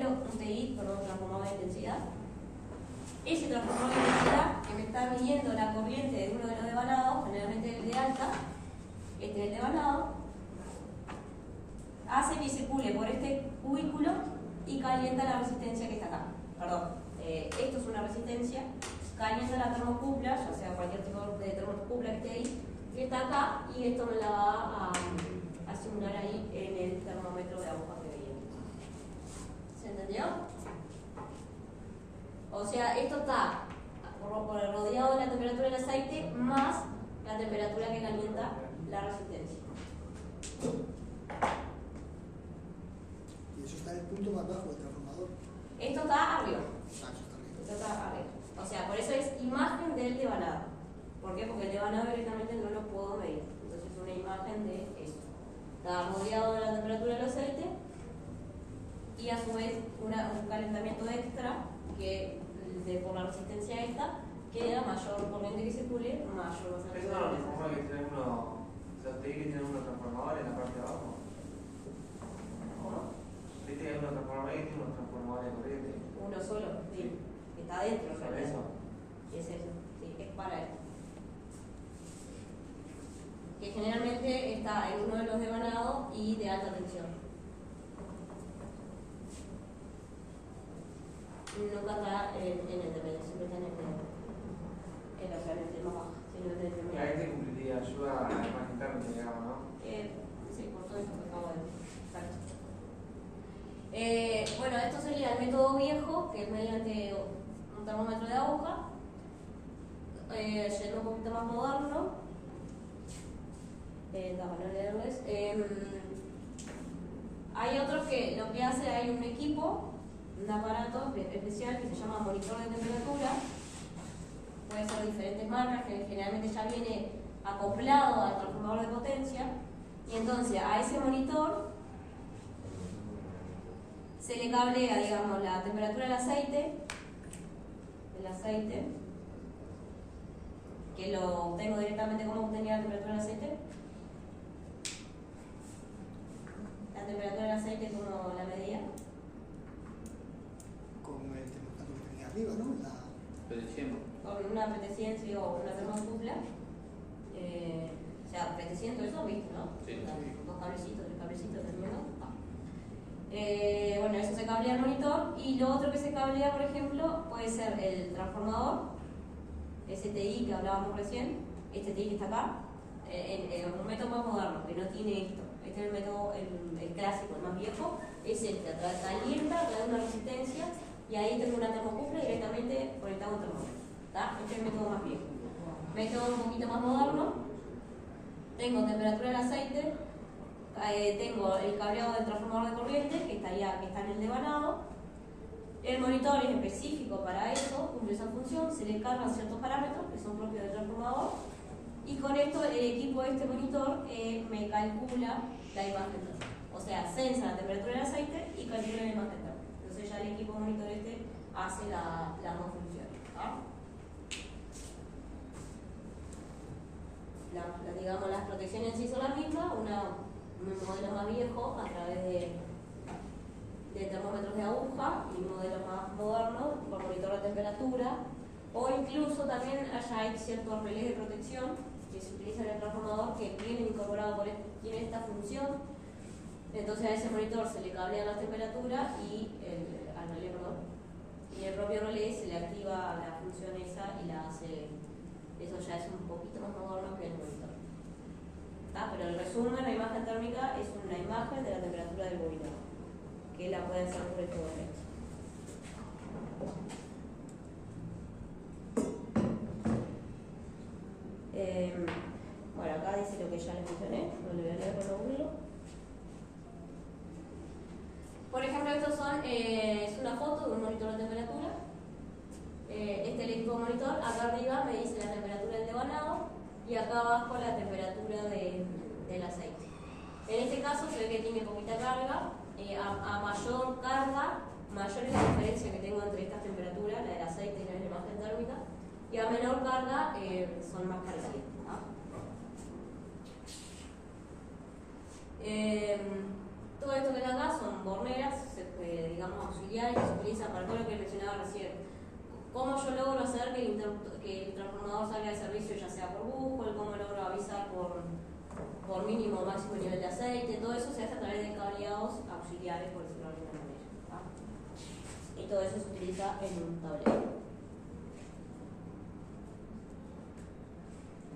ejemplo, un TI con un transformador de intensidad. Ese transformador de intensidad que me está midiendo la corriente de uno de los devanados, generalmente el de alta, este es el devanado, hace que circule por este cubículo y calienta la resistencia que está acá. Perdón, esto es una resistencia, calienta la termocupla, ya sea cualquier tipo de termocupla que esté ahí, que está acá, y esto me la va a simular ahí en el termómetro de aguja que veía. ¿Se entendió? O sea, esto está rodeado de la temperatura del aceite más la temperatura que calienta la resistencia. Y eso está en el punto más bajo del transformador. Esto está arriba. Eso está arriba. Esto está arriba. O sea, por eso es imagen del devanado. ¿Por qué? Porque el devanado directamente no lo puedo medir. Entonces es una imagen de eso. Está rodeado de la temperatura del aceite y a su vez un calentamiento extra que por la resistencia esta queda mayor corriente que circule, mayor va a ser ¿Eso no transforma que tienen uno, los TI que tienen unos transformadores en la parte de abajo? ¿Cómo? ¿Viste que hay unos transformadores que tienen unos transformadores de corriente? Uno solo, sí. Está dentro, ¿Son realmente. eso? Es eso, sí, es para él. Que generalmente está en uno de los devanados y de alta tensión. Nunca está en el de medio, siempre está en el medio. En la realmente más baja, sino en el de medio. Ahí te cumpliría, ayuda a la imagen térmica, digamos, ¿no? Sí, por todo eso que acabo de decir. Exacto. Bueno, esto sería el método viejo, que es mediante un termómetro de aguja. Yendo un poquito más moderno. Para leerles. Hay otros que lo que hace, hay un equipo, un aparato especial que se llama monitor de temperatura. Puede ser diferentes marcas, que generalmente ya viene acoplado al transformador de potencia. Y entonces a ese monitor se le cablea, digamos, la temperatura del aceite, que lo obtengo directamente como obtenía la temperatura del aceite. La temperatura del aceite, como la medía. Con el termostato que tenía arriba, ¿no? Con una PT100 o una termocupla. O sea, PT100, eso viste, ¿no? Sí. Dos cablecitos, tres cablecitos, terminando. Bueno, eso se cablea al monitor. Y lo otro que se cablea, por ejemplo, puede ser el transformador, ese TI que hablábamos recién, este TI que está acá, un método más moderno, que no tiene esto. Este es el método, el clásico, el más viejo, es este, calienta, trae una resistencia, y ahí tengo una termocupla directamente conectado a un termómetro. Este es el método más viejo. Método un poquito más moderno, tengo temperatura del aceite, tengo el cableado del transformador de corriente, que está en el devanado. El monitor es específico para eso, cumple esa función, se le cargan ciertos parámetros que son propios del transformador. Y con esto el equipo de este monitor me calcula la imagen térmica. O sea, censa la temperatura del aceite y calcula la imagen térmica. Entonces ya el equipo monitor hace las dos funciones. Digamos, las protecciones en sí son las mismas, un modelo más viejo a través de termómetros de aguja y un modelo más moderno por monitor de temperatura, o incluso también hay ciertos relés de protección que se utilizan en el transformador que vienen incorporados tienen esta función. Entonces a ese monitor se le cablean las temperaturas y al relé, y el propio relé se le activa la función esa y la hace. Eso ya es un poquito más moderno que el monitor. Pero el resumen, la imagen térmica es una imagen de la temperatura del monitor, que la puede hacer por todo esto. Bueno, acá dice lo que ya les mencioné, no le voy a leer por no aburrirlo. Por ejemplo, estos es una foto de un monitor de temperatura. Este equipo monitor, acá arriba me dice la temperatura del devanado y acá abajo la temperatura del aceite. En este caso se ve que tiene poquita carga. A mayor carga, mayor es la diferencia que tengo entre estas temperaturas, la del aceite y la de la imagen térmica, y a menor carga son más parecidas. Todo esto que está acá son borneras, digamos, auxiliares que se utilizan para todo lo que mencionaba recién. ¿Cómo yo logro hacer que el transformador salga de servicio, ya sea por Google? ¿Cómo logro avisar por mínimo o máximo nivel de aceite? Todo eso se hace a través de cableados auxiliares, por decirlo de alguna manera. Y todo eso se utiliza en un tablero.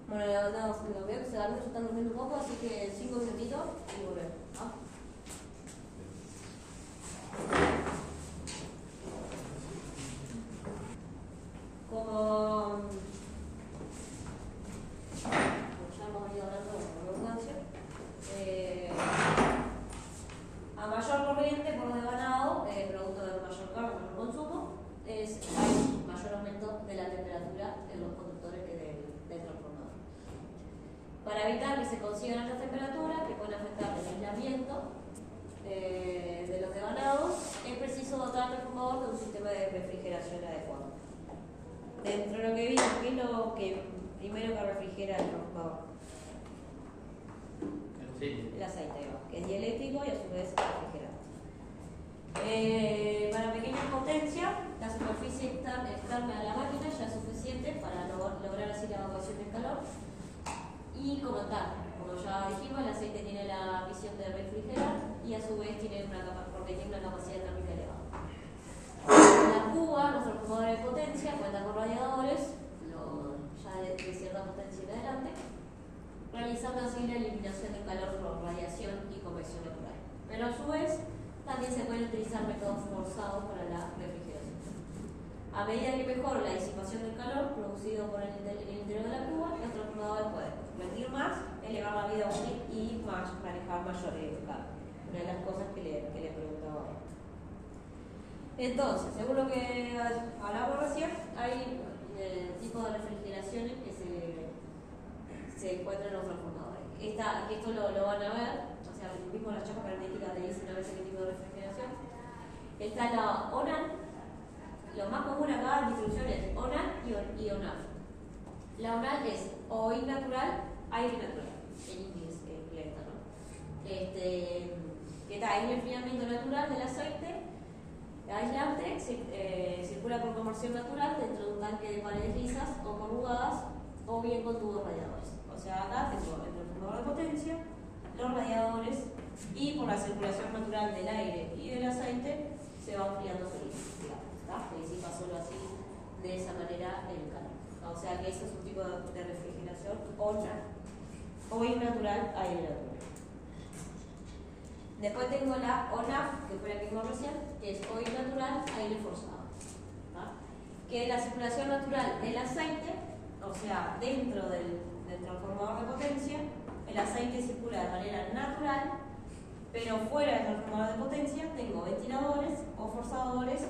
Bueno, lo veo que se están durmiendo un poco, así que 5 minutitos y volvemos. Como ya hemos venido hablando de redundancia, a mayor corriente por devanado, producto de mayor carga, mayor consumo, hay mayor aumento de la temperatura en los conductores del transformador. Para evitar que se consigan altas temperaturas que pueden afectar el aislamiento de los devanados, es preciso dotar al transformador de un sistema de refrigeración adecuado. Dentro de lo que vimos, ¿qué es lo que primero que refrigera el transformador? El aceite, que es dieléctrico y a su vez refrigerante. Para pequeñas potencias, la superficie externa de la máquina ya es suficiente para lograr así la evacuación del calor. Y como tal, como ya dijimos, el aceite tiene la misión de refrigerar y a su vez tiene una capacidad térmica elevada. La cuba, los transformadores de potencia, cuentan con radiadores, ya de cierta potencia en adelante, realizando así la eliminación del calor por radiación y convección natural. Pero a su vez, también se pueden utilizar métodos forzados para la refrigeración. A medida que mejora la disipación del calor producido por el interior de la cuba, los transformadores pueden rendir más, elevar la vida útil y manejar mayor carga. Una de las cosas que le preguntaba ahora. Entonces, según lo que hablamos recién, hay tipos de refrigeraciones que se encuentran en los transformadores. Esto lo van a ver, o sea, mismo las chapas características te dicen a veces qué tipo de refrigeración. Está la ONAN. Lo más común acá en distribución es ONAN y ONAF. La ONAN es OI natural, aire natural, en inglés, ¿no? Que está en el enfriamiento natural del aceite aislante, circula por conversión natural dentro de un tanque de paredes lisas o corrugadas o bien con tubos radiadores. O sea, acá tengo el transformador de potencia, los radiadores y por la circulación natural del aire y del aceite se va enfriando solito, digamos. Que disipa solo así, de esa manera, el calor. O sea que ese es un tipo de refrigeración OI natural, aire natural. Después tengo la ONAF, que fue la que vimos recién, que es OI natural, aire forzado. Que es la circulación natural del aceite, o sea, dentro del transformador de potencia, el aceite circula de manera natural, pero fuera del transformador de potencia tengo ventiladores o forzadores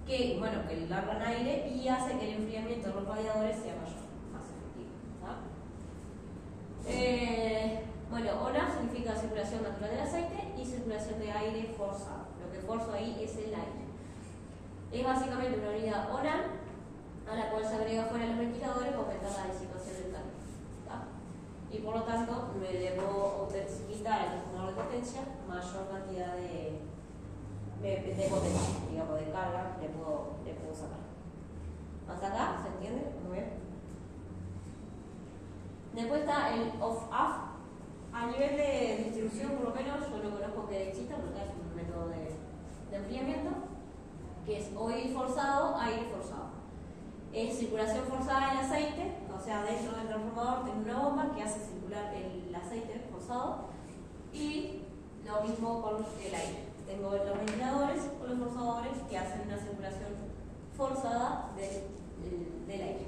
que largan aire y hace que el enfriamiento de los radiadores sea mayor, más efectivo. ONAF significa circulación natural del aceite y circulación de aire forzado. Lo que forzo ahí es el aire. Es básicamente una unidad ONAN a la cual se agrega fuera los ventiladores para aumentar la disipación del calor. Y por lo tanto me debo quitar el transformador de potencia mayor cantidad de potencia, digamos, de carga le puedo sacar. ¿Hasta acá? ¿Se entiende? Muy bien. Después está el off-off. A nivel de distribución, por lo menos, yo no conozco que exista, porque es un método de enfriamiento, que es oil forzado, aire forzado. Es circulación forzada del aceite, o sea, dentro del transformador tengo una bomba que hace circular el aceite forzado, y lo mismo con el aire. Tengo los ventiladores o los forzadores que hacen una circulación forzada del aire.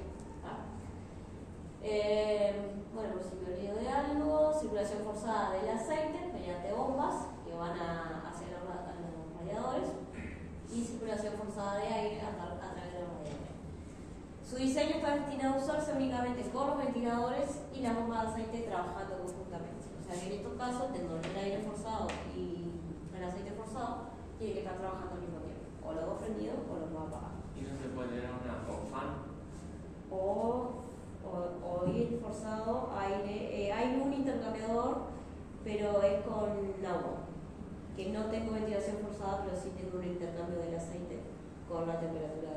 Por si me olvido de algo, circulación forzada del aceite mediante bombas que van hacia los radiadores y circulación forzada de aire a través de los radiadores. Su diseño está destinado a usarse únicamente con los ventiladores y la bomba de aceite trabajando conjuntamente. O sea que en estos casos tengo el aire forzado y el aceite forzado, tiene que estar trabajando al mismo tiempo. O los dos prendidos o los dos apagados. ¿Y no se puede tener una fan? O ir forzado, aire. Hay un intercambiador pero es con agua. Que no tengo ventilación forzada, pero sí tengo un intercambio del aceite con la temperatura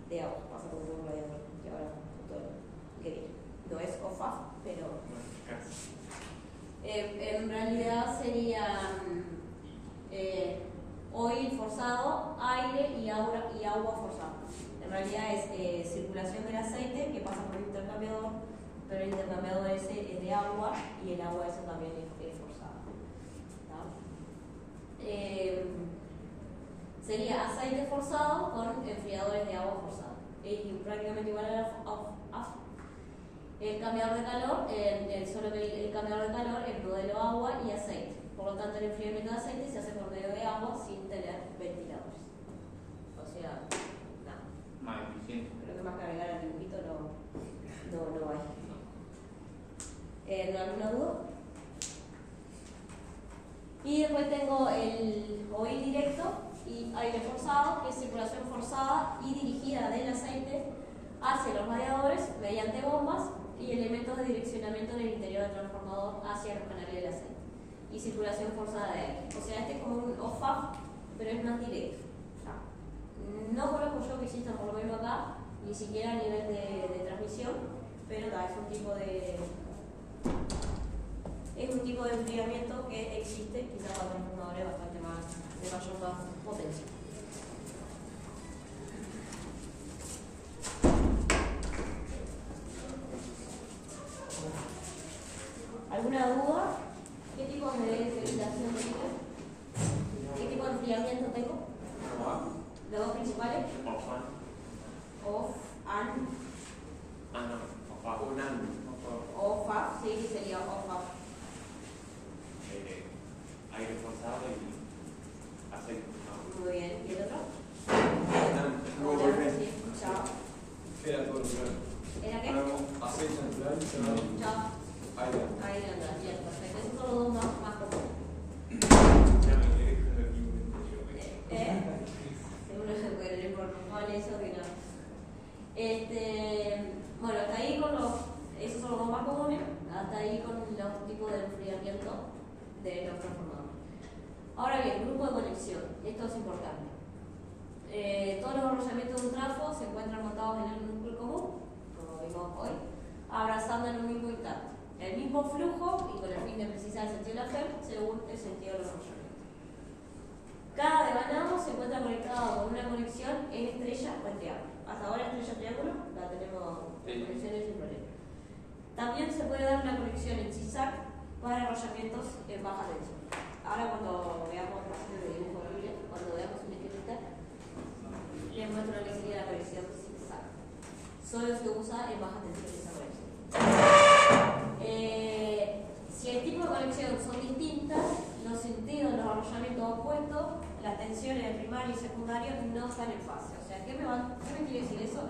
de agua. Pasa como un radiador, que ahora todo que viene. No es OFAF, pero en realidad sería oil forzado, aire y agua forzada. En realidad es circulación del aceite que pasa por un intercambiador, pero el intercambiador ese es de agua y el agua eso también es forzada. Sería aceite forzado con enfriadores de agua forzada. Es prácticamente igual a el cambiador de calor, solo que el cambiador de calor es modelo agua y aceite. Por lo tanto, el enfriamiento de aceite se hace por medio de agua sin tener ventiladores. O sea, nada. Más eficiente. Creo que más que agregar al dibujito no hay. ¿Alguna duda? Y después tengo el oil directo y aire forzado, que es circulación forzada y dirigida del aceite hacia los radiadores mediante bombas y elementos de direccionamiento en el interior del transformador hacia los canales del aceite. Y circulación forzada de aire. O sea, este es como un OFAF, pero es más directo. No conozco yo que exista por lo menos acá, ni siquiera a nivel de transmisión, pero es un tipo de enfriamiento que existe, quizás para transformadores bastante más de mayor potencia. ¿Alguna duda? ¿Qué tipo de ventilación tengo? ¿Qué tipo de enfriamiento tengo? ¿Los dos principales? Off, and. OFAF, sí, sería OFAF. Aire forzado y aceite forzado. Muy bien. ¿Y el otro? Hola, Sí, chao. ¿Qué era todo lo claro? ¿Era qué? Aceite natural y cerrado. Chao. Aire. Ahí anda, bien, perfecto. Esos son los dos más comunes. Ya me quedé con el equipo. Seguro se puede leer por normal eso que no. Bueno, hasta ahí esos son los dos más comunes, hasta ahí con los tipos de enfriamiento de los transformadores. Ahora bien, grupo de conexión, esto es importante. Todos los enrollamientos de un trafo se encuentran montados en el núcleo común, como vimos hoy, abrazando en un mismo instante. El mismo flujo y con el fin de precisar el sentido de la FEM según el sentido de los enrollamientos. Cada devanado se encuentra conectado con una conexión en estrella o en triángulo. Hasta ahora estrella-triángulo la tenemos conexiones sin problema. También se puede dar una conexión en zigzag para enrollamientos en baja tensión. Ahora cuando veamos de dibujo horrible, cuando veamos un esqueleta, les muestro lo que sería la conexión zigzag. Solo se usa en baja tensión esa conexión. Si el tipo de conexión son distintas, los sentidos, los enrollamientos opuestos, las tensiones de primario y secundario no están en fase. O sea, ¿qué me quiere decir eso?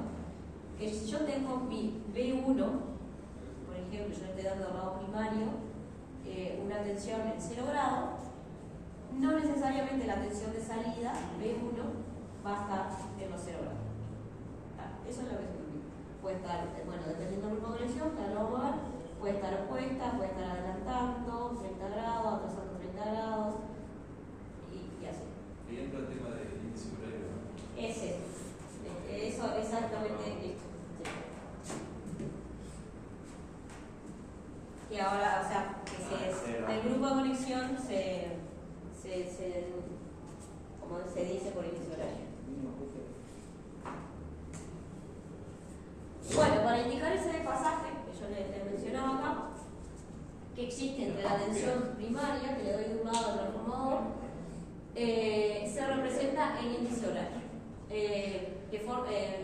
Que si yo tengo mi B1, por ejemplo, yo le estoy dando al lado primario una tensión en 0 grados, no necesariamente la tensión de salida, B1, va a estar en los 0 grados. Eso es lo que significa. Puede estar, bueno, dependiendo del grupo de conexión, cada lo vamos a ver, puede estar opuesta, puede estar adelantando 30 grados, atrasando 30 grados, y así. Y entra el tema del índice horario, ¿no? Es eso, exactamente esto. Y ahora, o sea, el grupo de conexión como se dice por inicio horario. Bueno, para indicar ese desfasaje que yo les mencionaba acá, que existe entre la tensión primaria, que le doy de un lado al transformador, se representa en índice horario,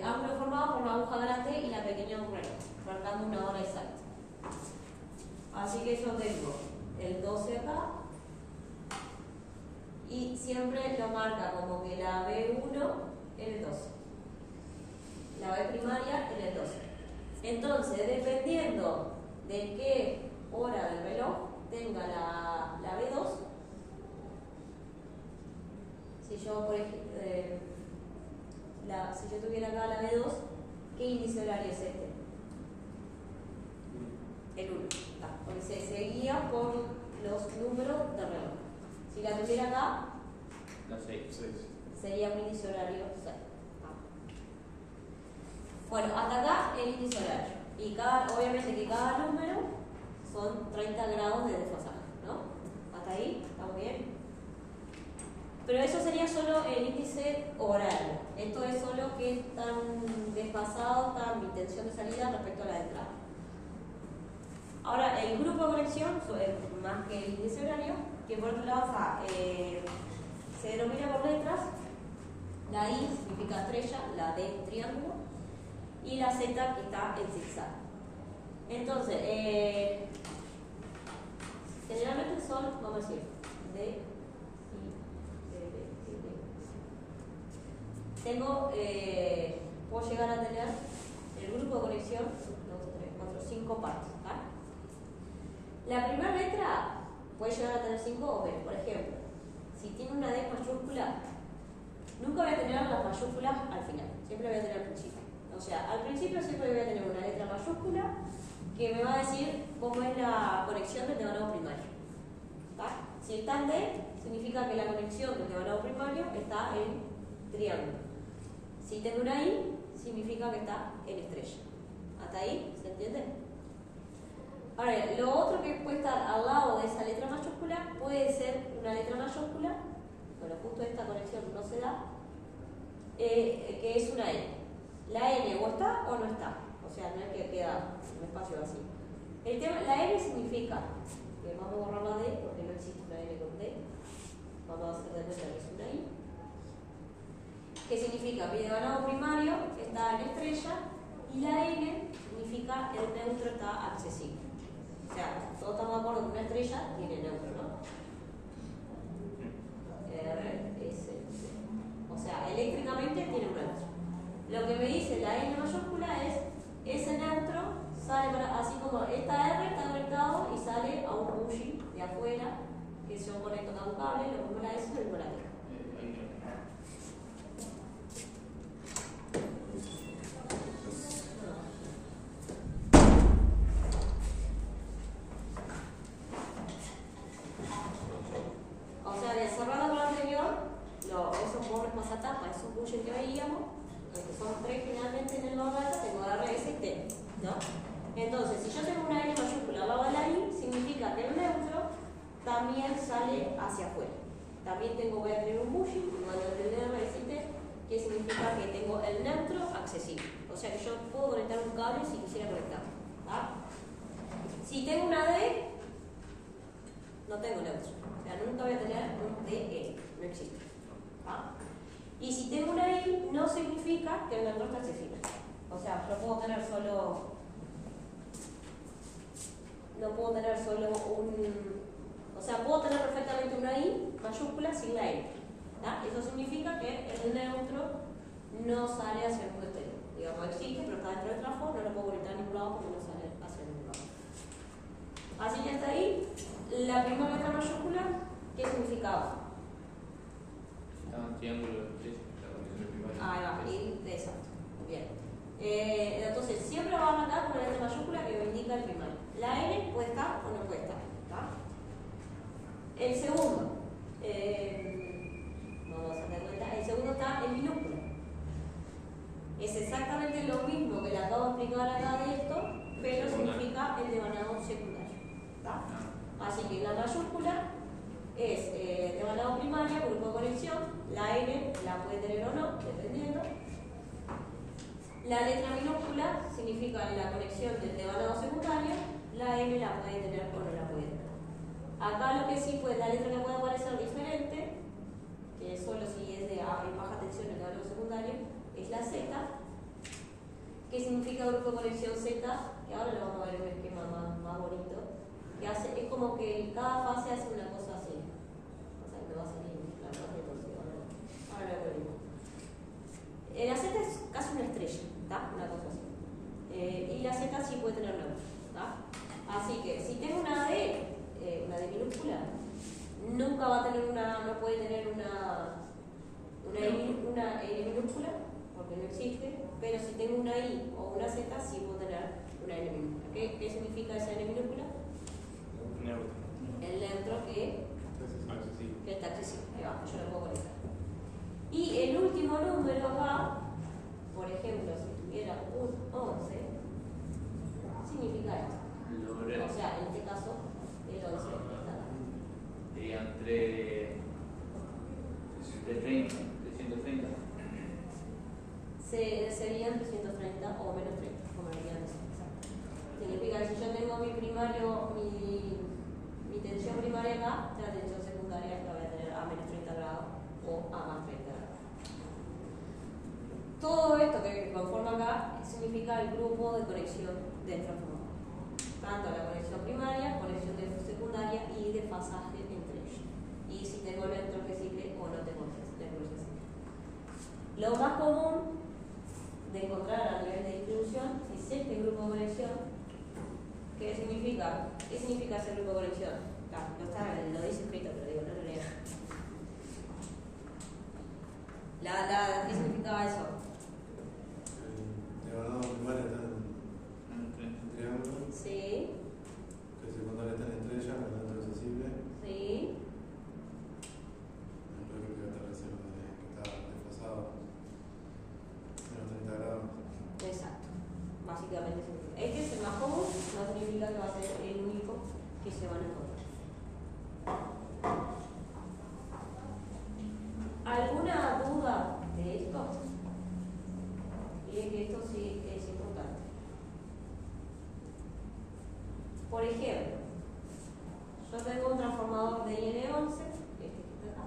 ángulo formado por la aguja grande y la pequeña aguja grande, marcando una hora exacta. Así que yo tengo el 12 acá y siempre lo marca como que la B1 en el 12, la B primaria en el 12. Entonces, dependiendo de qué hora del reloj tenga la B2, si yo, por ejemplo, si yo tuviera acá la B2, ¿qué índice horario es este? El 1. Porque se guía por los números de reloj. Si la tuviera acá, La 6. sería un índice horario 6. Bueno, hasta acá el índice horario. Y obviamente que cada número son 30 grados de desfasaje, ¿no? ¿Hasta ahí? ¿Estamos bien? Pero eso sería solo el índice horario. Esto es solo que están desfasados, está mi intención de salida respecto a la de entrada. Ahora, el grupo de conexión, más que el índice horario, que por otro lado se denomina por letras. La I significa estrella, la D triángulo y la Z que está en zigzag. Entonces, generalmente son, vamos a decir, D, I, D, D. Tengo, puedo llegar a tener el grupo de conexión, 1, 2, 3, 4, 5 partes. ¿Vale? La primera letra puede llegar a tener 5 o menos. Por ejemplo, si tiene una D mayúscula, nunca voy a tener las mayúsculas al final, siempre voy a tener al principio. O sea, al principio siempre voy a tener una letra mayúscula que me va a decir cómo es la conexión del devanado primario. ¿Tá? Si está en D, significa que la conexión del devanado primario está en triángulo. Si tengo una I, significa que está en estrella. ¿Hasta ahí? ¿Se entiende? Ahora, lo otro que puede estar al lado de esa letra mayúscula puede ser una letra mayúscula, bueno, justo esta conexión no se da, que es una N. La N o está o no está, o sea, no es que queda un espacio vacío. El tema, la N significa, que vamos a borrar la D porque no existe una N con D, vamos a hacer de cuenta que es una I, que significa que el devanado primario está en estrella y la N significa el neutro está accesible. O sea, todos estamos de acuerdo que una estrella tiene neutro, ¿no? R, S, C. O sea, eléctricamente tiene un neutro. Lo que me dice la N mayúscula es ese neutro sale para, así como esta R está conectado y sale a un buji de afuera, que si yo conecto a un cable, lo pongo la S y lo la T. Esos bujes que veíamos, que son 3 generalmente en el lado de alta, tengo R, S y T, ¿no? Entonces, si yo tengo una N mayúscula al lado de la I, significa que el neutro también sale hacia afuera. También voy a tener un buje, igual que el de R, S y T, que significa que tengo el neutro accesible. O sea que yo puedo conectar un cable si quisiera conectarlo. Si tengo una D, no tengo neutro. O sea, nunca voy a tener un DE, no existe. Y si tengo una I, no significa que el neutro está accesible. O sea, yo puedo tener solo. No puedo tener solo un. O sea, puedo tener perfectamente una I mayúscula sin la N. Eso significa que el neutro no sale hacia el mundo exterior. Digamos, existe, pero está dentro del trafo, no lo puedo conectar a ningún lado porque no sale hacia ningún lado. Así que hasta ahí, la primera letra mayúscula, ¿qué significaba? Estaba en triángulo de estrella, la conexión primaria. Ahí va, exacto. Bien. Entonces, siempre va a marcar con la letra mayúscula que me indica el primario. La N puede estar o no puede estar. El segundo, vamos a tener cuenta, el segundo está en minúscula. Es exactamente lo mismo que le acabo de explicar acá de esto, pero significa el devanado secundario. Así que la mayúscula es devanado primario, grupo de conexión, la N la puede tener o no, dependiendo. La letra minúscula significa la conexión del devanado secundario, la N la puede tener o no la puede tener. Acá lo que sí, pues la letra que puede aparecer diferente, que solo si es de baja tensión el devanado secundario, es la Z, que significa grupo de conexión Z, que ahora lo vamos a ver en un esquema más bonito, que hace, es como que cada fase hace una cosa así. O sea, me va a salir la parte torcida. Ahora lo veremos. La Z es casi una estrella, ¿tá? Una cosa así. Y la Z sí puede tener neutro, ¿tá? Así que si tengo una D minúscula, nunca va a tener no puede tener una N minúscula, porque no existe, pero si tengo una I o una Z, sí puedo tener una N minúscula. ¿Qué significa esa N minúscula? Neutro. el neutro que Accesible. está accesible. Ahí va, yo lo puedo conectar. Y el último número acá, por ejemplo, si tuviera un 11, significa esto. O sea, en este caso, el 11 está acá. Serían 330, 330. Serían 330 o menos 30, como lo quieran decir. Exacto. Significa que si yo tengo mi primario, mi tensión primaria acá, la tensión secundaria la voy a tener a menos 30 grados o a más 30 grados. Todo esto que conforma acá significa el grupo de conexión del transformador. Tanto la conexión primaria, conexión de secundaria y de fasaje entre ellos. Y si tengo neutro accesible o no tengo neutro accesible. Lo más común de encontrar a nivel de distribución es este grupo de conexión. ¿Qué significa? ¿Qué significa ese grupo de conexión? Lo dice escrito, pero digo, no lo leo. ¿Qué significaba eso? El diagonal primario está en triángulo, Sí, que el secundario está en estrella, que el neutro accesible. sí. Después creo que está reserva que está desfasado. Menos 30 grados. Exacto. Básicamente significa. Este es el más común, no significa que va a ser el único que se van a encontrar. ¿Alguna duda de esto? Miren que esto sí es importante. Por ejemplo, yo tengo un transformador de IN11, este que está acá,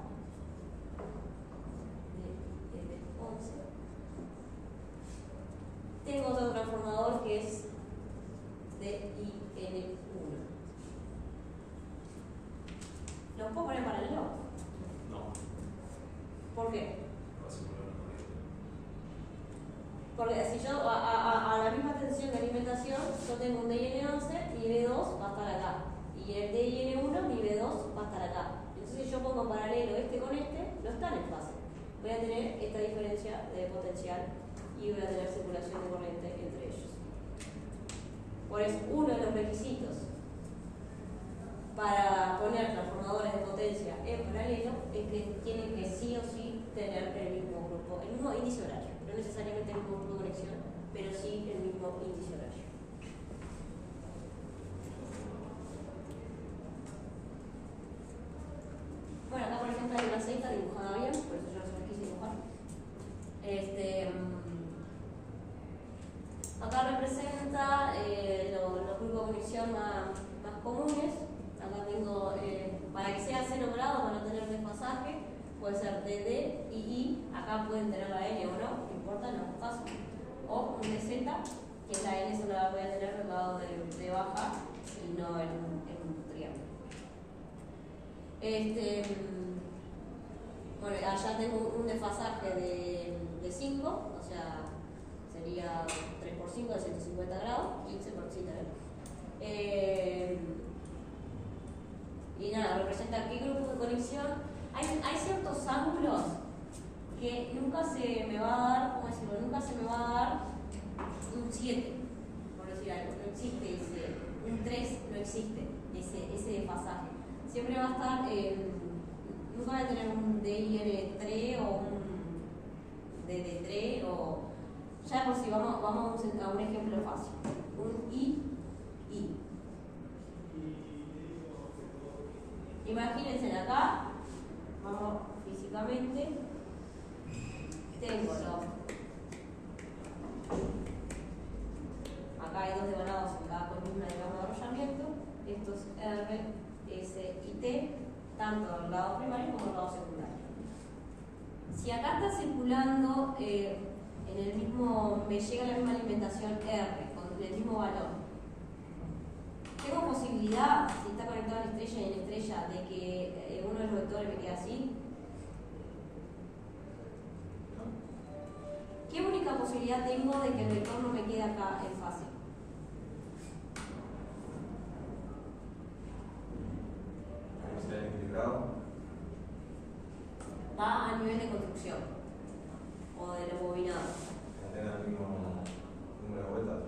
de IN11. Tengo otro transformador que es de IN1. ¿Los puedo poner en paralelo? No. ¿Por qué? Va a simular una corriente. Porque si yo a la misma tensión de alimentación, yo tengo un DIN11, mi B2 va a estar acá. Y el DIN1, mi B2 va a estar acá. Entonces si yo pongo en paralelo este con este, no están en fase. Voy a tener esta diferencia de potencial y voy a tener circulación de corriente entre ellos. Por eso, uno de los requisitos para poner transformadores de potencia en paralelo es que tienen que sí o sí tener el mismo grupo, el mismo índice horario. No necesariamente el mismo grupo de conexión, pero sí el mismo índice horario. Bueno, acá por ejemplo hay una celda dibujada bien, por eso yo no quise dibujar. Acá representa los grupos de conexión más comunes. Acá tengo, para que sea 0 grados, para no tener desfasaje, puede ser DD y I. Acá pueden tener la N o no importa, no es fácil. O un DZ, que la N solo la voy a tener del lado de baja y no en un triángulo. Bueno, allá tengo un desfasaje de 5, o sea, sería 3 por 5 de 150 grados, 15 por 7 grados. Y nada, representa qué grupo de conexión. Hay ciertos ángulos que nunca se me va a dar, ¿cómo decirlo? Nunca se me va a dar un 7, por decir algo. No existe ese, un 3 no existe ese desfasaje. Siempre va a estar, nunca va a tener un DIN3 o un DD3 o, ya por si vamos a un ejemplo fácil, un I. Imagínense acá, vamos físicamente, tengo acá hay 2 devanados en cada columna de arrollamiento, esto es R, S y T, tanto al lado primario como al lado secundario. Si acá está circulando en el mismo, me llega la misma alimentación R, con el mismo valor, ¿tengo posibilidad, si está conectado en estrella y en estrella, de que uno de los vectores me quede así? ¿No? ¿Qué única posibilidad tengo de que el vector no me quede acá en fase? Que sea equilibrado. Va a nivel de construcción o de lo bobinado. Que tenga el mismo número de vueltas.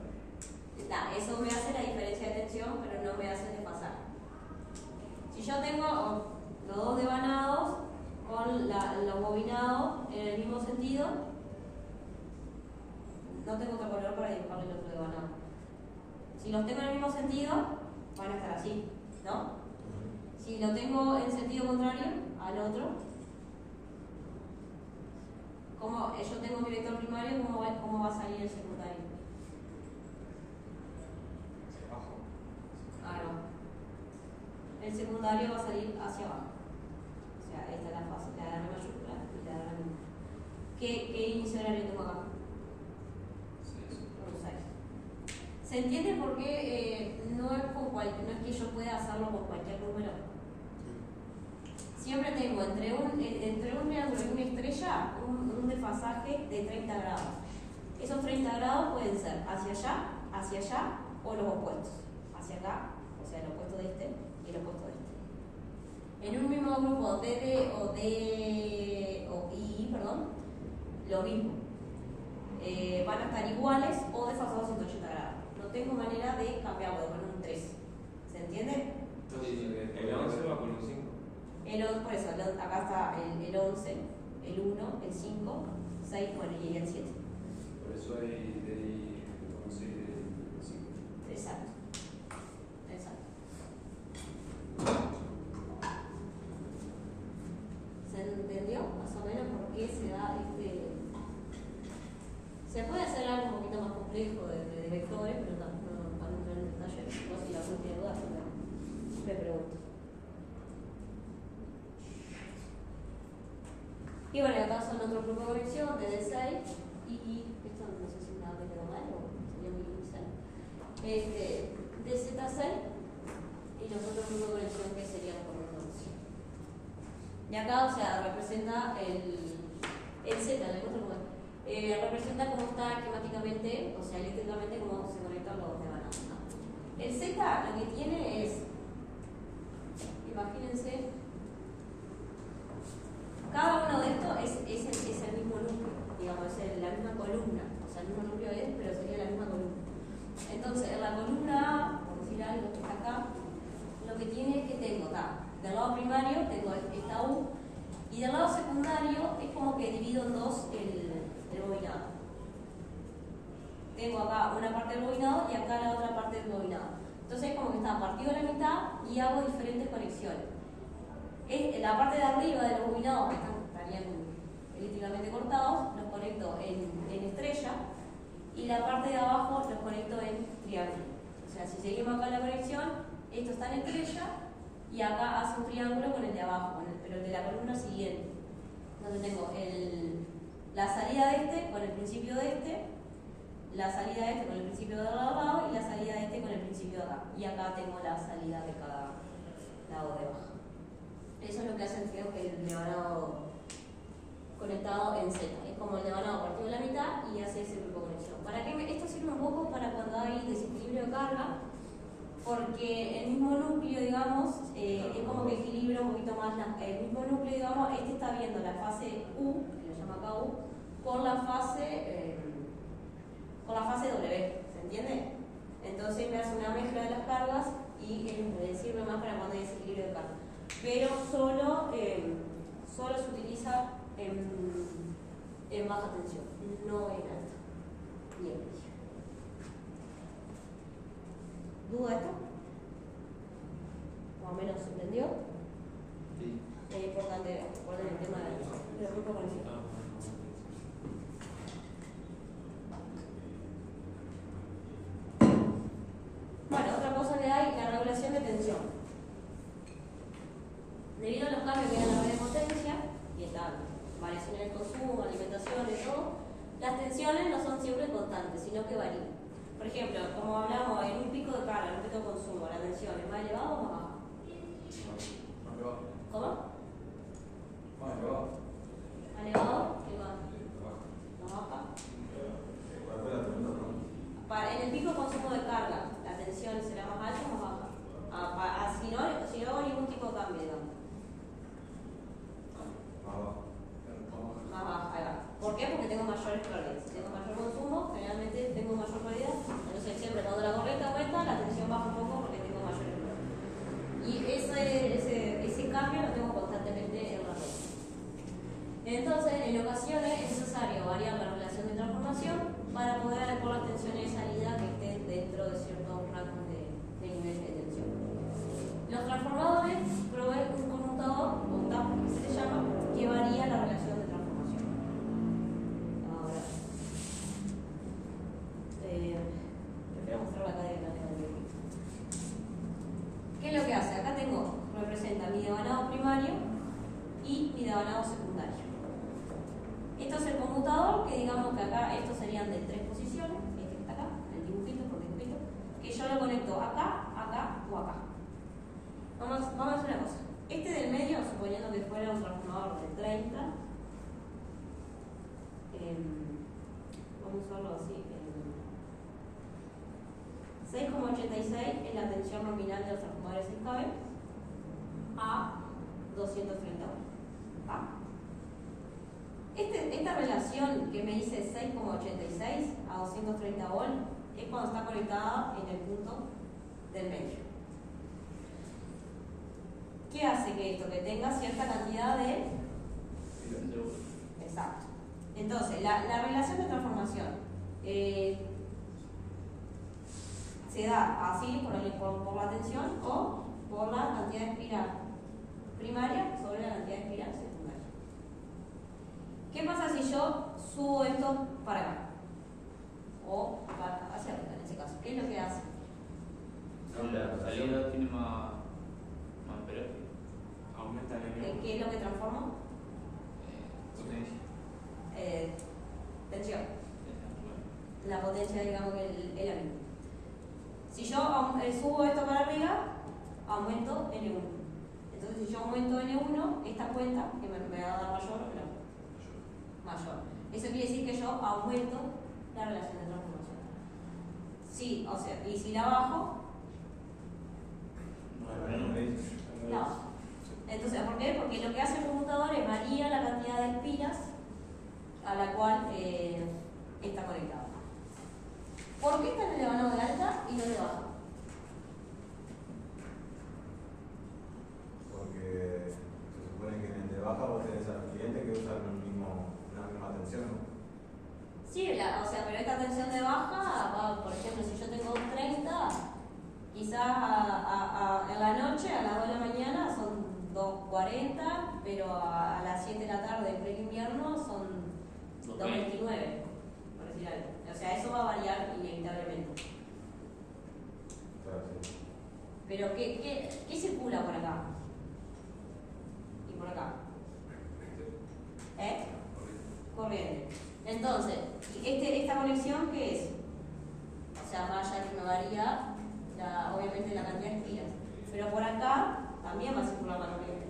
Eso me hace la diferencia de tensión, pero no me hace desfasaje. Si yo tengo los dos devanados con los bobinados en el mismo sentido, no tengo otro color para dibujarle el otro devanado. Si los tengo en el mismo sentido, van a estar así, ¿no? Si lo tengo en sentido contrario al otro, como yo tengo mi vector primario, ¿cómo va a salir el secundario? Hacia abajo. Ahí va. El secundario va a salir hacia abajo. O sea, esta es la fase, la de R mayúscula y la de R minúscula. ¿Qué inicio horario tengo acá? Un 6. ¿Se entiende por qué no es que yo pueda hacerlo con cualquier número? Siempre tengo entre un triángulo y una estrella un desfasaje de 30 grados. Esos 30 grados pueden ser hacia allá o los opuestos. Hacia acá, o sea, el opuesto de este y el opuesto de este. En un mismo grupo DD o I, perdón, lo mismo. Van a estar iguales o desfasados 180 grados. No tengo manera de cambiarlo, de poner un 3. ¿Se entiende? El 11 va con un 5. Por eso, acá está el 11, el 1, el 5, 6, bueno, y el 7. Por eso hay de 11 y de 5. Exacto. Exacto. ¿Se entendió más o menos por qué se da este? Se puede hacer algo un poquito más complejo de vectores, pero no para entrar en detalle. No sé si la gente tiene dudas, pero me pregunto. Y bueno, acá son otro grupo de conexión de D6 y esto no sé si nada me quedó mal o sería muy inicial. De Z6 y los otros grupos de conexión que serían por un 11. Y acá, o sea, representa el Z, le muestro cómo es. Representa cómo está esquemáticamente, o sea, eléctricamente, cómo se conectan los devanados, ¿no? El Z lo que tiene es, imagínense, cada uno de estos es el mismo núcleo, digamos, es la misma columna, o sea, el mismo núcleo es, pero sería la misma columna. Entonces, en la columna A, por decir algo que está acá, lo que tiene es que tengo acá, del lado primario tengo esta U, y del lado secundario es como que divido en dos el bobinado. Tengo acá una parte del bobinado y acá la otra parte del bobinado. Entonces, es como que está partido a la mitad y hago diferentes conexiones. La parte de arriba de los bobinados que estarían eléctricamente cortados, los conecto en estrella, y la parte de abajo los conecto en triángulo. O sea, si seguimos acá la conexión, esto está en estrella y acá hace un triángulo con el de abajo, pero el de la columna siguiente. Entonces tengo la salida de este con el principio de este, la salida de este con el principio de lado y la salida de este con el principio de acá. Y acá tengo la salida de cada lado de abajo. Eso es lo que hace el devanado conectado en Z. Es como el devanado partido en la mitad y hace ese grupo de conexión. Esto sirve un poco para cuando hay desequilibrio de carga, porque el mismo núcleo, digamos, es como que equilibra un poquito más el mismo núcleo, digamos, este está viendo la fase U, que lo llama acá U, con la fase W, ¿se entiende? Entonces me hace una mezcla de las cargas y sirve más para cuando hay desequilibrio de carga. Pero solo se utiliza en baja tensión, no en alta, ni en media. ¿Duda esto? ¿Más o menos se entendió? Sí. Es importante recordar el tema del grupo de conexión. Bueno, otra cosa que hay, la regulación de tensión. Debido a los cambios que hay en la red de potencia, y están variaciones del consumo, alimentación y todo, las tensiones no son siempre constantes, sino que varían. Por ejemplo, como hablamos, en un pico de carga, en un pico de consumo, ¿la tensión es más elevada o más baja? Más elevado. ¿Cómo? Más elevado. ¿Más elevado? ¿Qué más? ¿Más baja? ¿Cuál fue la pregunta, no? En el pico de consumo de carga, ¿la tensión será más alta o más baja? Si no hago ningún tipo de cambio, digamos. Más abajo. Más baja, ahí va. ¿Por qué? Porque tengo mayores pérdidas. Si tengo mayor consumo, generalmente tengo mayor pérdida. Entonces siempre cuando la corriente aumenta, la tensión baja un poco porque tengo mayores pérdidas. Y ese cambio lo tengo constantemente en la red. Entonces, en ocasiones es necesario variar la relación de transformación para poder adecuar las tensiones de salida que estén dentro de ciertos rangos de nivel de tensión. Los transformadores proveen un conmutador, o TAP que se le llama, que varía la relación de transformación. Ahora, prefiero mostrar la cadena de la teoría. ¿Qué es lo que hace? Acá representa mi devanado primario y mi devanado secundario. Esto es el conmutador, que digamos que acá estos serían de 3 posiciones, este que está acá, el dibujito por dibujito, que yo lo conecto acá, acá o acá. Vamos a hacer una cosa. Este del medio, suponiendo que fuera un transformador de 30, vamos a usarlo así. 6,86 es la tensión nominal de los transformadores en KB a 230 volts. ¿Ah? Esta relación que me dice 6,86 a 230 volts es cuando está conectada en el punto del medio. ¿Qué hace que esto? Que tenga cierta cantidad de... Exacto. Entonces, la relación de transformación se da así por la tensión o por la cantidad de espiral primaria sobre la cantidad de espiral secundaria. ¿Qué pasa si yo subo esto para acá? O hacia arriba en ese caso. ¿Qué es lo que hace? La salida tiene más amperaje. Aumenta el enemigo. ¿Qué es lo que transforma? Potencia. Tensión. La potencia, digamos que es la misma. Si yo subo esto para arriba, aumento N1. Entonces, si yo aumento N1, esta cuenta, que me va a dar mayor o menor. Mayor. Eso quiere decir que yo aumento la relación de transformación. Sí, o sea, y si la bajo, la bajo. Entonces, ¿por qué? Porque lo que hace el conmutador es varía la cantidad de espiras a la cual está conectado. ¿Por qué está en el devanado de alta y no de baja? Porque se supone que en el de baja vos tenés al cliente que usa una misma tensión, ¿no? Sí, o sea, pero esta tensión de baja, por ejemplo, si yo tengo 30, quizás en la noche, a las 2 de la mañana, son 2.40, pero a las 7 de la tarde, en pleno invierno, son 2.29, por decir algo. O sea, eso va a variar inevitablemente. Claro, sí. Pero, ¿qué circula por acá? Y por acá. Corriente. Entonces, ¿esta conexión qué es? O sea, más allá que me varía, obviamente, la cantidad de espiras. Pero por acá también va a circular la corriente.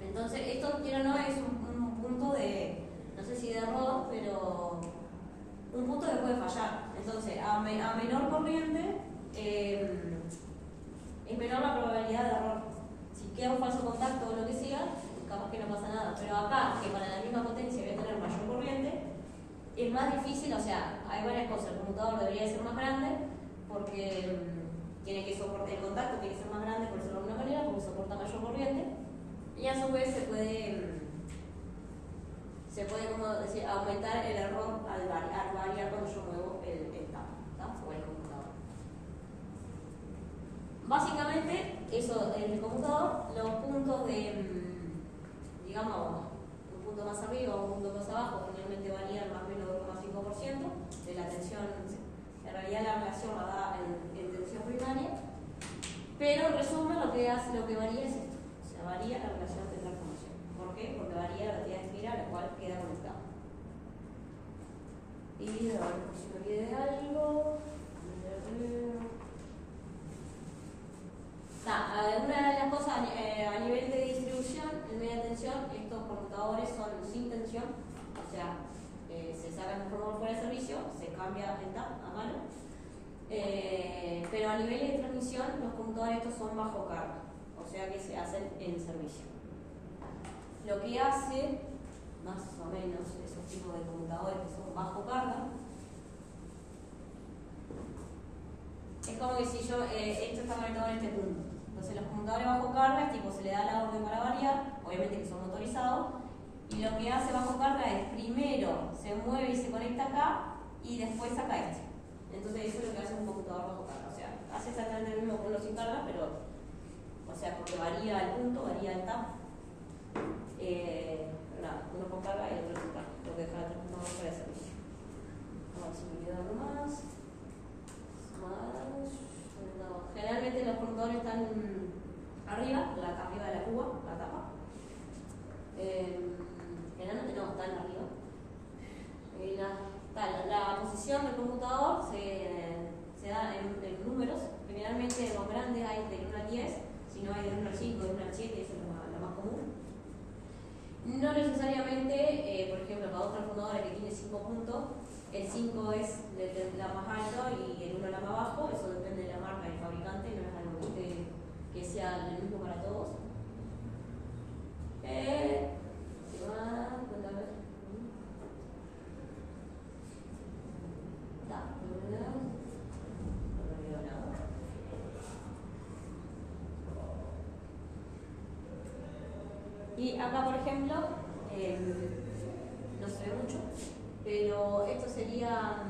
Entonces, esto, quiero o no, es un punto de, no sé si de error, pero un punto que puede fallar. Entonces, a menor corriente, es menor la probabilidad de error. Si queda un falso contacto o lo que sea, capaz que no pasa nada. Pero acá, que para la misma potencia voy a tener mayor corriente, es más difícil. O sea, hay varias cosas. El conmutador debería ser más grande porque tiene que soportar el contacto, tiene que ser más grande, por decirlo de alguna manera, porque soporta mayor corriente. Y a su vez se puede como decir, aumentar el error al variar cuando yo muevo el TAP o el conmutador. Básicamente, eso en el conmutador, los puntos de, digamos, un punto más arriba o un punto más abajo, generalmente varían más o menos 2,5% de la tensión. En realidad la relación la da en tensión primaria, pero en resumen lo que varía es esto. O sea, varía la relación de transformación. ¿Por qué? Porque varía la cantidad de espiral a la cual queda conectado. Y a ver si me olvidé de algo. Una de las cosas a nivel de distribución en media tensión, estos conmutadores son sin tensión, o sea, se saca el transformador fuera de servicio, se cambia el TAP a mano, pero a nivel de transmisión los conmutadores estos son bajo carga, o sea que se hacen en servicio. Lo que hace, más o menos, esos tipos de conmutadores que son bajo carga, es como que si yo, esto está conectado en este punto. Entonces los conmutadores bajo carga es tipo, se le da la orden para variar, obviamente que son motorizados, y lo que hace bajo carga es primero se mueve y se conecta acá y después saca este. Entonces eso es lo que hace un computador bajo carga, o sea, hace exactamente lo mismo que uno sin carga, pero, o sea, porque varía el punto, varía el tap. Nada, uno con carga y otro sin carga, lo que deja el transformador para servicio. A ver si me queda algo más. No. Generalmente los conmutadores están arriba de la cuba, la tapa. Generalmente no, están arriba. La posición del computador se da en números. Generalmente los grandes hay de 1 al 10, si no hay de 1 al 5, de 1 al 7, eso es lo más común. No necesariamente, por ejemplo, para dos transformadores que tienen 5 puntos, el 5 es la más alto y el 1 la más bajo, eso depende de la marca y del fabricante, no es algo que sea el mismo para todos. Y acá, por ejemplo, no se ve mucho, pero esto sería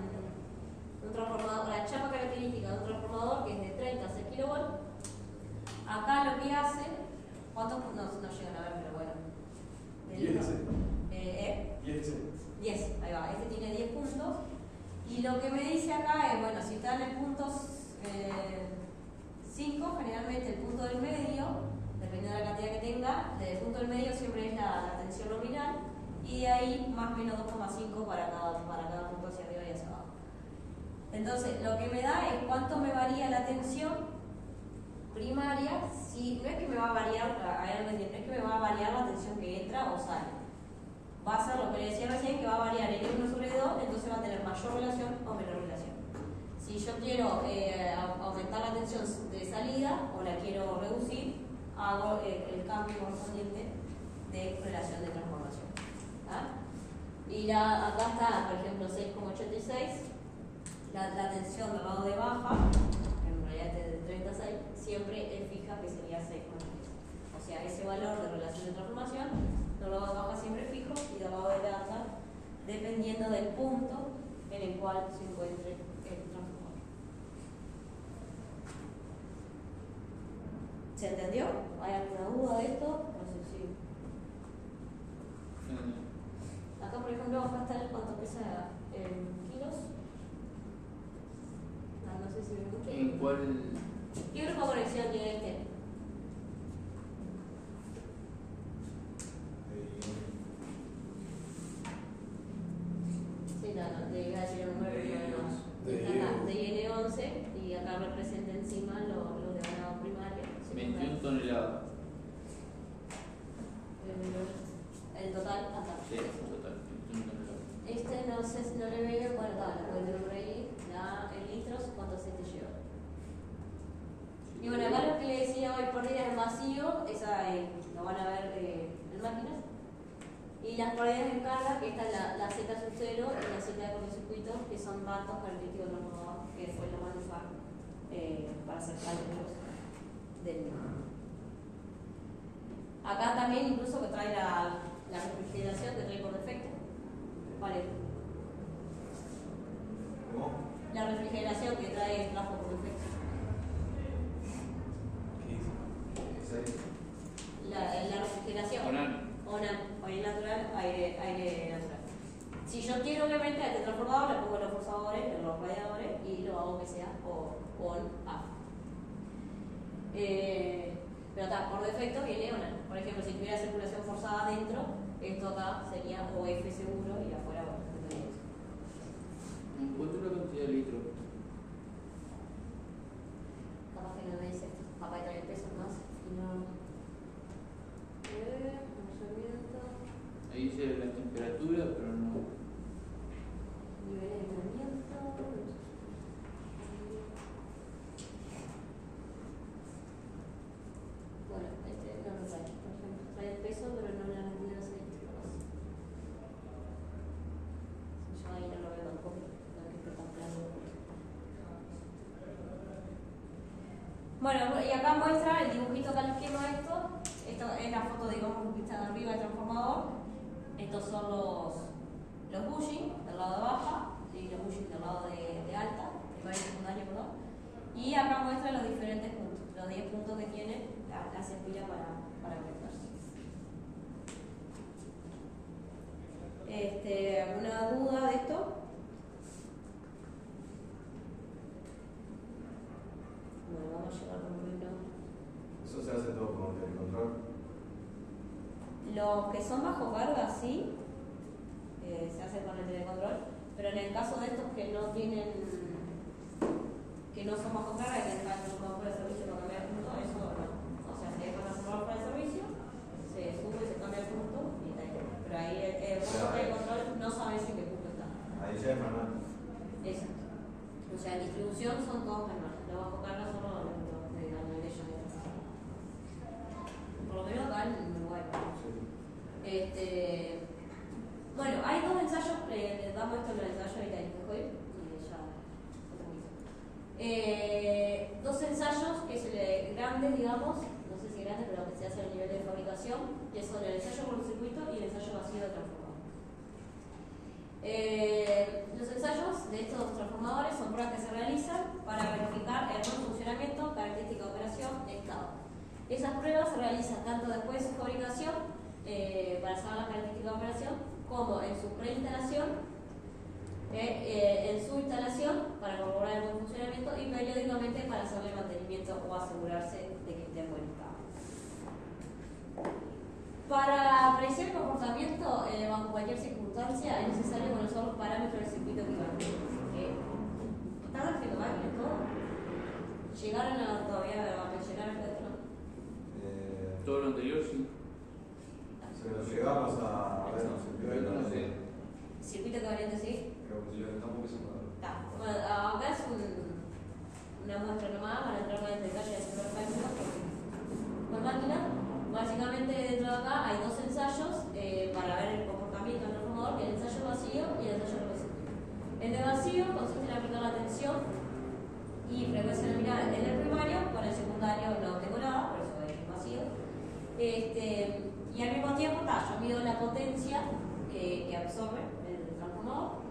un transformador, la chapa característica de un transformador que es de 30 a 6 kV. Acá lo que hace, ¿cuántos? No llegan a ver, pero bueno. 10, ahí va, este tiene 10 puntos. Y lo que me dice acá es, bueno, si está en el punto 5, generalmente el punto del medio, dependiendo de la cantidad que tenga, el punto del medio siempre es la tensión nominal, y de ahí más o menos 2,5 para cada punto hacia arriba y hacia abajo. Entonces, lo que me da es cuánto me varía la tensión primaria, si no es que me va a variar, no es que me va a variar la tensión que entra o sale. Va a ser lo que le decía recién, que va a variar en 1 sobre 2, entonces va a tener mayor relación o menor relación. Si yo quiero aumentar la tensión de salida o la quiero reducir, hago el cambio correspondiente de relación de transformación. Y acá está, por ejemplo, 6,86, la tensión del lado de baja, en realidad es de 36, siempre es fija, que sería 6,86. O sea, ese valor de relación de transformación, del lado de baja siempre es fijo y del lado de alta, dependiendo del punto en el cual se encuentre el transformador. ¿Se entendió? ¿Hay alguna duda de esto? No sé si. Acá, por ejemplo, acá está el cuánto pesa en kilos. No sé si me escuché. ¿En cuál? ¿Qué grupo de conexión tiene este? Sí, no, te iba a decir el número, pero no. Está acá, de IN11, y acá representa encima los de ganado primario. 21 toneladas. El total, acá. Sí, total, 21 toneladas. Este no sé si no le veo, bueno, lo pueden tener por ahí, en litros, cuánto aceite lleva. Y bueno, acá lo que le decía hoy, pérdidas en vacío, esa lo van a ver en máquinas. Y las pérdidas en carga, que esta es la Z sub 0 y la Z de cortocircuito, que son datos característicos del transformador, que después lo van a usar para hacer cálculos del mismo. Acá también incluso que trae la refrigeración que trae por defecto. Vale. ¿Cómo? La refrigeración que trae el trajo por defecto. ¿Qué dice? La refrigeración. ONAN. Aire natural, aire natural. Si yo quiero, obviamente, a este transformador le pongo los forzadores, los radiadores y lo hago que sea on-off. Pero está, por defecto viene ONAN. Por ejemplo, si tuviera circulación forzada adentro, esto acá sería OF seguro y afuera, bueno, depende de eso. ¿Cuánto es la cantidad de litros? Capaz que no me dice esto. Capaz que trae pesos más y no. Ahí dice la temperatura, pero no. Nivel de enfriamiento. Bueno, este no lo trae, por ejemplo. Trae el peso, pero no la cantidad de aceite. Bueno, y acá muestra el dibujito que les quemo esto es la foto, digamos, que está de arriba del transformador. Estos son los bushing del lado de baja y los bushing del lado de alta, primario y secundario, perdón. Y acá muestra los diferentes puntos, los 10 puntos que tiene la cepilla para conectarse. ¿Alguna duda de esto? Bueno, vamos a llegar con un Eso se hace todo con telecontrol. Los que son bajo carga, sí, se hace con el telecontrol, pero en el caso de estos que no tienen, que no son bajo carga, que están en un campo de servicio para cambiar punto, eso no. O sea, se dejan hacer para el servicio, se sube y se cambia el punto, y está ahí. Pero ahí el telecontrol no sabe si qué punto está. Ahí ya es manual. Exacto. O sea, en distribución son todos manuales, los bajo carga son los de la nivel de ellos. Por lo menos acá en Uruguay. Bueno, hay dos ensayos, les damos esto en el ensayo ahorita y ya dos ensayos que son grandes, digamos, no sé si grandes, pero que se hacen a nivel de fabricación, que son el ensayo por circuito y el ensayo vacío de transformador. Los ensayos de estos transformadores son pruebas que se realizan para verificar el buen funcionamiento, característica de operación, estado. Esas pruebas se realizan tanto después de su fabricación, para saber la característica de operación, como en su preinstalación, en su instalación para corroborar el buen funcionamiento y periódicamente para hacerle mantenimiento o asegurarse de que esté en buen estado. Para apreciar el comportamiento bajo cualquier circunstancia es necesario conocer los parámetros del circuito equivalente. ¿Están haciendo máquinas todo? ¿Llegaron todavía a mencionar esto? Todo lo anterior, sí. Se lo llegamos a ver, No sé. Circuito equivalente, sí. Pero yo tampoco se puede. Está. Bueno, acá es una muestra nomás para entrar más en detalle de hacer cálculos por máquina. Básicamente dentro de acá hay dos ensayos para ver el comportamiento del transformador, el ensayo vacío y el ensayo reversible. El de vacío consiste en aplicar la tensión y frecuencia nominal en el primario, con el secundario no tengo nada, por eso es vacío. Y al mismo tiempo yo mido la potencia que absorbe el transformador,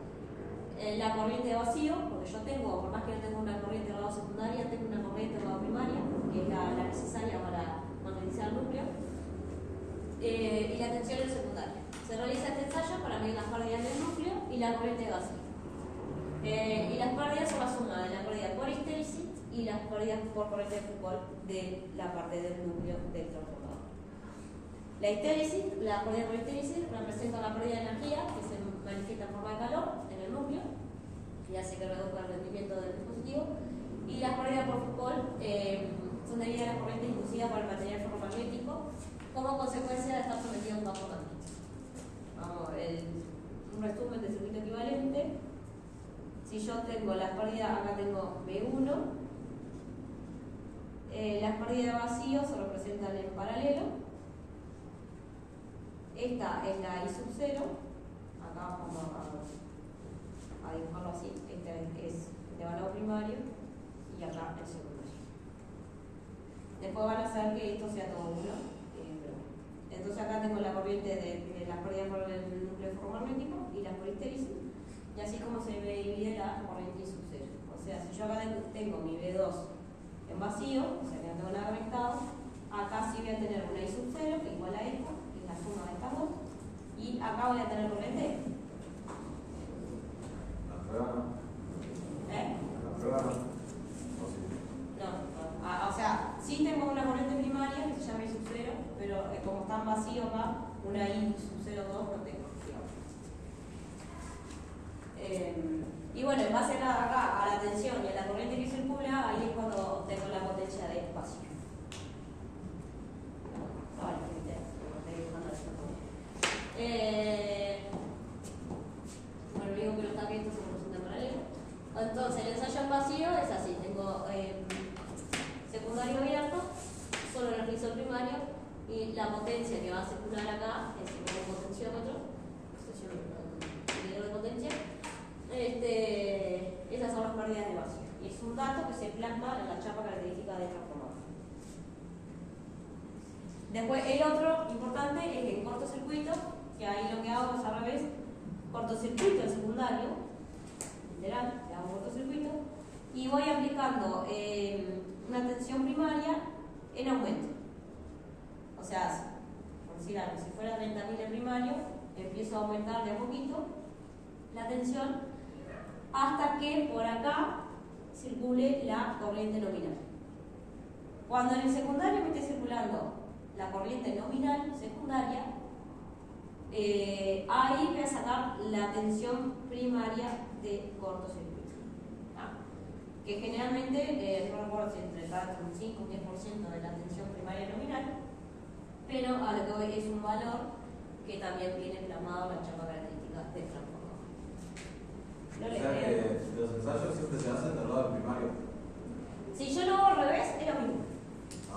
la corriente de vacío, porque yo tengo, por más que no tengo una corriente de lado secundaria, tengo una corriente de lado primaria, que es la necesaria para magnetizar el núcleo, y la tensión en secundaria. Se realiza este ensayo para medir las pérdidas del núcleo y la corriente de vacío. Y las pérdidas son la suma de la pérdida por histéresis y las pérdidas por corriente de Foucault de la parte del núcleo del transformador. La histéresis, la pérdida por histéresis, representa la pérdida de energía que se manifiesta en forma de calor en el núcleo y hace que reduzca el rendimiento del dispositivo. Y las pérdidas por Foucault son debidas a la corriente inducida por el material ferromagnético como consecuencia de estar sometido a un campo magnético. Vamos, un resumen de circuito equivalente. Si yo tengo las pérdidas, acá tengo B1, las pérdidas de vacío se representan en paralelo. Esta es la I sub 0, acá vamos a dibujarlo así, este es el de valor primario y acá el secundario. Después van a hacer que esto sea todo uno. Entonces acá tengo la corriente de las pérdidas por el núcleo ferromagnético y las por histéresis, y así como se divide la corriente I sub 0. O sea, si yo acá tengo mi B2 en vacío, o sea que no tengo nada conectado, acá sí voy a tener una I sub 0 que es igual a esta, que es la suma de estas dos, y acá voy a tener corriente. la prueba no. La prueba no. O sí. No. O sea, sí tengo una corriente primaria que se llama I sub 0, pero como está en vacío acá, una I sub 0,2 no tengo, digamos. Y bueno, en base acá a la tensión y a la corriente que circula, ahí es cuando tengo la potencia de vacío. Bueno, digo que los tapitos se representan en paralelo. Entonces, el ensayo en vacío es así: tengo secundario abierto, solo energizo el primario, y la potencia que va a circular acá es el potenciómetro, medidor de potencia. Esas son las pérdidas de vacío. Y es un dato que se plasma en la chapa característica del transformador. Después el otro importante es el cortocircuito, que ahí lo que hago es al revés, cortocircuito el secundario, literal, le hago cortocircuito, y voy aplicando una tensión primaria en aumento. O sea, por decir algo, si fuera 30.000 en primario, empiezo a aumentar de a poquito la tensión hasta que por acá circule la corriente nominal. Cuando en el secundario me esté circulando la corriente nominal secundaria, ahí voy a sacar la tensión primaria de cortocircuito. Que generalmente, no recuerdo si entre un 5 o 10% de la tensión primaria nominal, pero a lo que voy es un valor que también viene plasmado en la chapa característica del transformador. O sea que los ensayos siempre se hacen del lado del primario. Si yo lo hago al revés, es lo mismo.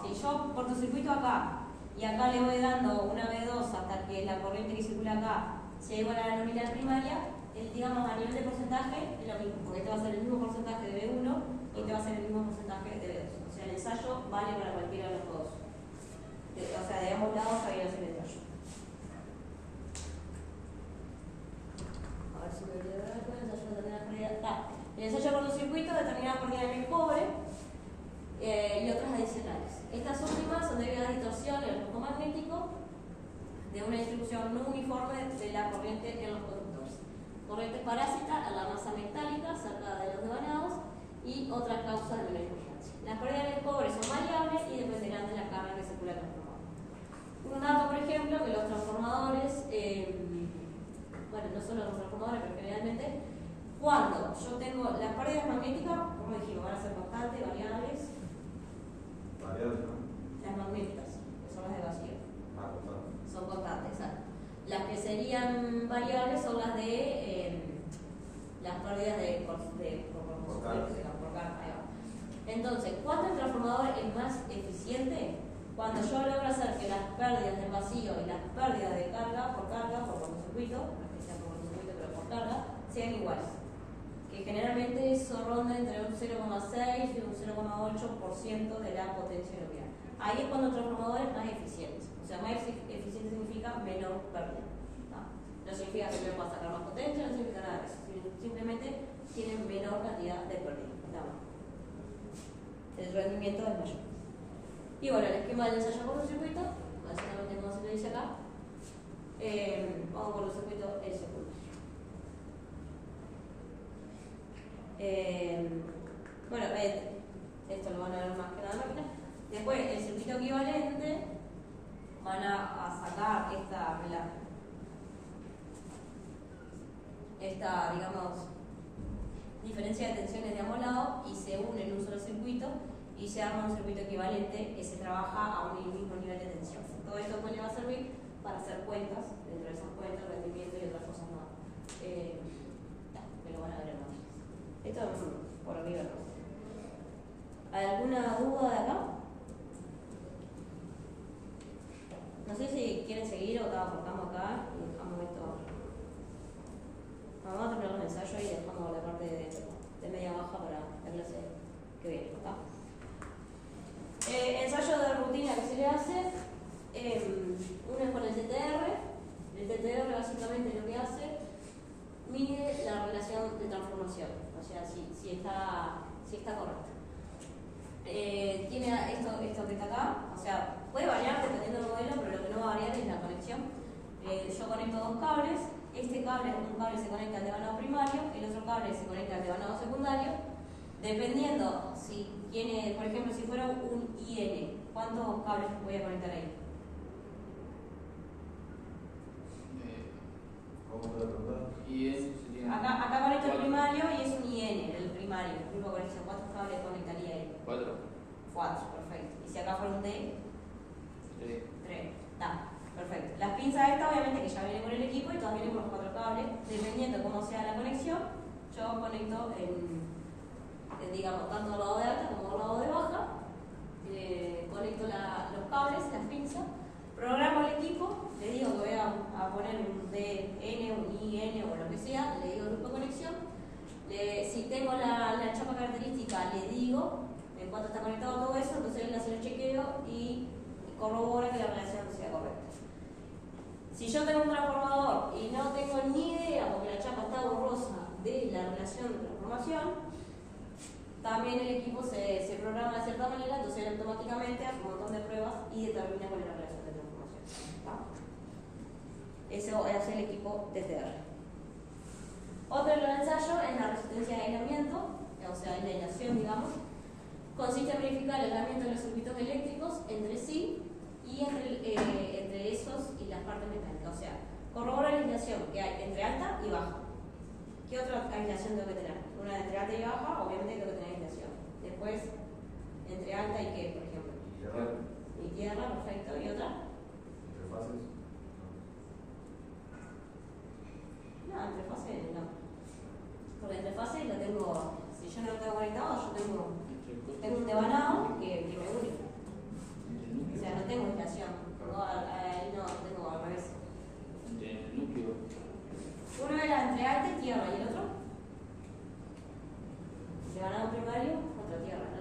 Si yo cortocircuito acá y acá le voy dando una V2 hasta que la corriente que circula acá sea igual a la nominal primaria, digamos a nivel de porcentaje es lo mismo, porque este va a ser el mismo porcentaje de B1 y este va a ser el mismo porcentaje de B2. O sea, el ensayo vale para cualquiera de los dos. O sea, de ambos lados está bien hacer el ensayo. A ver si me olvidé de algo. El ensayo de determinadas pérdidas. El ensayo de cortocircuito determinadas pérdidas en el cobre y otras adicionales. Estas últimas son debido a la distorsión en el flujo magnético de una distribución no uniforme de la corriente en los conductores. Corrientes parásitas en la masa metálica cerca de los devanados y otras causas de menor importancia. Las pérdidas en el cobre son variables y dependerán de la carga que circula en el transformador. Un dato, por ejemplo, que los transformadores, bueno, no solo los transformadores, pero generalmente, cuando yo tengo las pérdidas magnéticas, como dijimos, van a ser constantes, variables. Variables, ¿no? Las magnéticas, que son las de vacío. Ah, constante. Son constantes, exacto. Las que serían variables son las de las pérdidas por carga. Entonces, ¿cuándo el transformador es más eficiente? Cuando yo logro hacer que las pérdidas del vacío y las pérdidas de carga, por cortocircuito, no es que sea por cortocircuito, pero por carga, sean iguales. Que generalmente eso ronda entre un 0,6 y un 0,8% de la potencia nominal. Ahí es cuando el transformador es más eficiente. O sea, más eficiente significa menor pérdida. No significa que me va a sacar más potencia, no significa nada de eso. Simplemente tienen menor cantidad de pérdida. El rendimiento es mayor. Y bueno, el esquema del ensayo cortocircuito, básicamente como se le dice acá, vamos por el circuito el secundario. Bueno, esto lo van a ver más que nada en la máquina. Después, el circuito equivalente, van a sacar esta, digamos, diferencia de tensiones de ambos lados y se une en un solo circuito y se arma un circuito equivalente que se trabaja a un mismo nivel de tensión. Todo esto después le va a servir para hacer cuentas, dentro de esas cuentas, rendimiento y otras cosas más. Que lo van a ver en máquinas. Esto por arriba no. ¿Alguna duda de acá? No sé si quieren seguir o cortamos acá y dejamos esto. Vamos a terminar los ensayos y dejamos la parte de media baja para la clase que viene. ¿Está? Ensayo de rutina que se le hace, uno es con el TTR. El TTR básicamente lo que hace, mide la relación de transformación, o sea, si está correcta. Tiene esto que está acá, o sea, puede variar dependiendo del modelo, pero lo que no va a variar es la conexión. Yo conecto dos cables, un cable se conecta al devanado primario, el otro cable se conecta al devanado secundario. Dependiendo si tiene, por ejemplo, si fuera un IN, ¿cuántos cables voy a conectar ahí? ¿Cómo puedo preguntar? IN sería. Acá conecto el primario y es un IN, el primario, grupo de conexión. ¿Cuántos cables conectaría ahí? 4. 4, perfecto. Y si acá fuera un D, 3. 3. Está, perfecto. Las pinzas estas obviamente que ya vienen con el equipo y todas vienen con los 4 cables. Dependiendo cómo sea la conexión, yo conecto digamos, tanto del lado de alta como del lado de baja. Conecto los cables, las pinzas, programo el equipo, le digo que voy a poner un DN, un IN o lo que sea, le digo grupo de conexión. Si tengo la chapa característica, le digo en cuánto está conectado todo eso, entonces él hace el chequeo y corrobora que la relación sea correcta. Si yo tengo un transformador y no tengo ni idea, porque la chapa está borrosa, de la relación de transformación, también el equipo se programa de cierta manera, entonces él automáticamente hace un montón de pruebas y determina cuál es la relación de transformación. ¿Está? Eso hace el equipo TCR. Otro de los ensayos es la resistencia de aislamiento, o sea, la aislación, digamos. Consiste en verificar el aislamiento de los circuitos eléctricos entre sí y entre esos y las partes mecánicas. O sea, corrobora la aislación que hay entre alta y baja. ¿Qué otra aislación tengo que tener? Una entre alta y baja, obviamente tengo que tener aislación. Después, entre alta y qué, por ejemplo. Y tierra, perfecto. ¿Y otra? Interfaces. No, entre fases no. Porque entre fases lo tengo, si yo no lo tengo conectado, yo tengo un devanado que me une. O sea, no tengo aislación. Ahí no tengo al revés. Entre el núcleo. Uno era entre alta y tierra, ¿y el otro? Devanado primario, otra tierra, el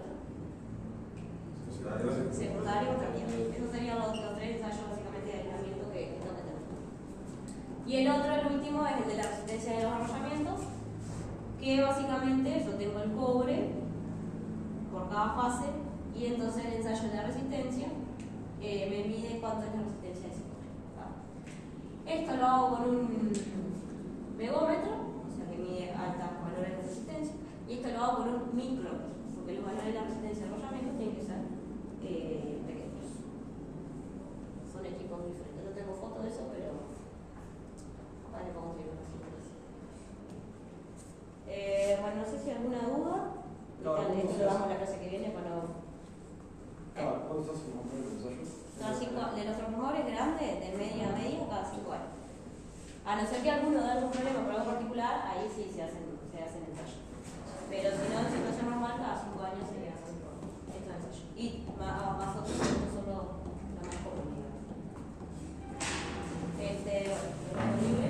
otro. Secundario, otra tierra. Esos serían los tres ensayos básicamente de aislamiento que tengo que tener. Y el otro, el último, es el de la resistencia de los arrollamientos, que básicamente yo tengo el cobre por cada fase y entonces el ensayo de la resistencia me mide cuánto es la resistencia de ese cobre. Esto lo hago con un megómetro, o sea que mide altos valores de resistencia, y esto lo hago con un micrómetro, porque los valores de la resistencia de arrollamiento tienen que ser pequeños. Son equipos diferentes. No tengo foto de eso, pero acá le pongo otra resistencia. Bueno, no sé si hay alguna duda. Esto lo damos la clase que viene para. ¿Cuántos hacen los ensayos? De los transformadores grandes, de media a media, cada 5 años. A no ser que alguno dé algún problema por algo particular, ahí sí se hacen ensayos. Pero si no, en situación normal, cada 5 años se hacen estos ensayos. Y más otros, no solo la más común. Bueno, libre.